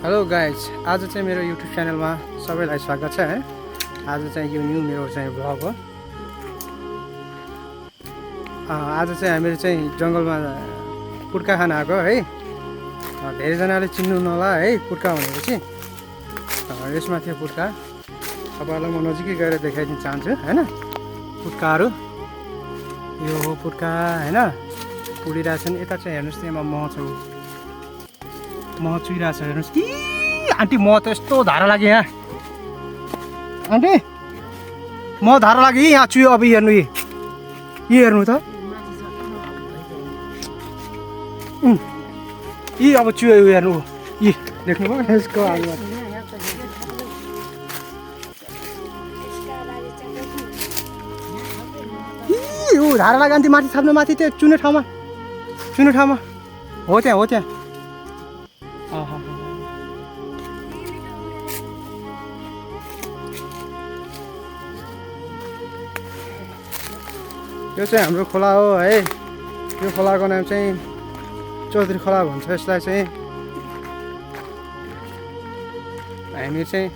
Hello guys, आज चाहिँ मेरो युट्युब च्यानलमा सबैलाई स्वागत छ है। आज चाहिँ यो न्यू मेरो चाहिँ भ्लग हो। आज चाहिँ हामीहरू चाहिँ जङ्गलमा पुड्का खान आएको है। धेरैजनाले चिन्नु नहोला है पुड्का भनेपछि। यसमा थियो पुड्का। तपाईँलाई म नजिकै गएर देखाइदिन चाहन्छु हैन। पुड्काहरू यो हो पुड्का हैन, पुडिरहेछन्। यता चाहिँ हेर्नुहोस् न, यहाँ मह छ, मह चुइरहेछ हेर्नुहोस् कि। आन्टी मह त यस्तो धारा लाग्यो यहाँ। आन्टी मह धारा लाग्यो यहाँ चुयो। अब हेर्नु यी हेर्नु त यी अब चुयो हेर्नु। यी देख्नुभयो यसको आगमा धारा लाग्यो। आन्टी माथि थाप्नु, माथि त्यो चुने ठाउँमा हो त्यहाँ हो त्यहाँ। यो चाहिँ हाम्रो खोला हो है। यो खोलाको नाम चाहिँ चौधरी खोला भन्छ। यसलाई चाहिँ हामी चाहिँ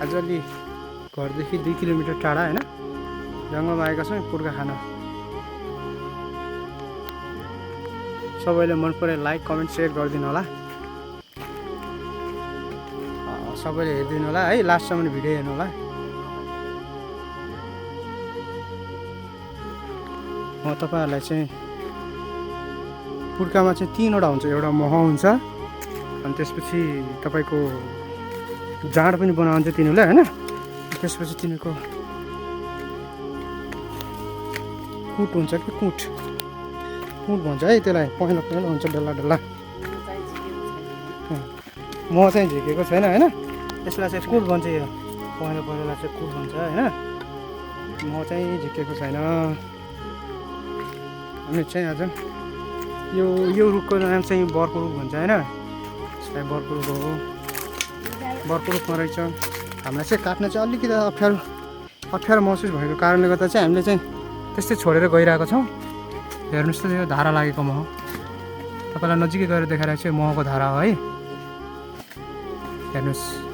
आज अलि घरदेखि 2 किलोमिटर टाढा होइन जङ्गलमा आएका छौँ पुड्का खान। सबैले मन परे लाइक कमेन्ट सेयर गरिदिनु होला। सबैले हेरिदिनु होला है, लास्टसम्म भिडियो हेर्नु होला। म तपाईँहरूलाई चाहिँ पुड्कामा चाहिँ 3वटा हुन्छ। एउटा मह हुन्छ, अनि त्यसपछि तपाईँको जाँड पनि बनाउँछ तिनीहरूले होइन। त्यसपछि तिनीहरूको कुट हुन्छ कि कुट भन्छ है त्यसलाई। पहेँलो हुन्छ, डल्ला डल्ला। मह चाहिँ झिकेको छैन होइन। यसलाई चाहिँ कुट भन्छ। यो पहेँलोलाई चाहिँ कुट भन्छ होइन। मह चाहिँ झिकेको छैन। अनि चाहिँ आज यो रुखको नाम चाहिँ बर्को रुख भन्छ होइन। यसलाई बर्को रुख हो। बर्को रुखमा रहेछ। हामीलाई चाहिँ काट्न चाहिँ अलिकति अप्ठ्यारो महसुस भएको कारणले गर्दा चाहिँ हामीले चाहिँ त्यस्तै छोडेर गइरहेको छौँ। हेर्नुहोस् त यो धारा लागेको मह। तपाईँलाई नजिकै गएर देखाइरहेको छु। महको धारा हो है, हेर्नुहोस्।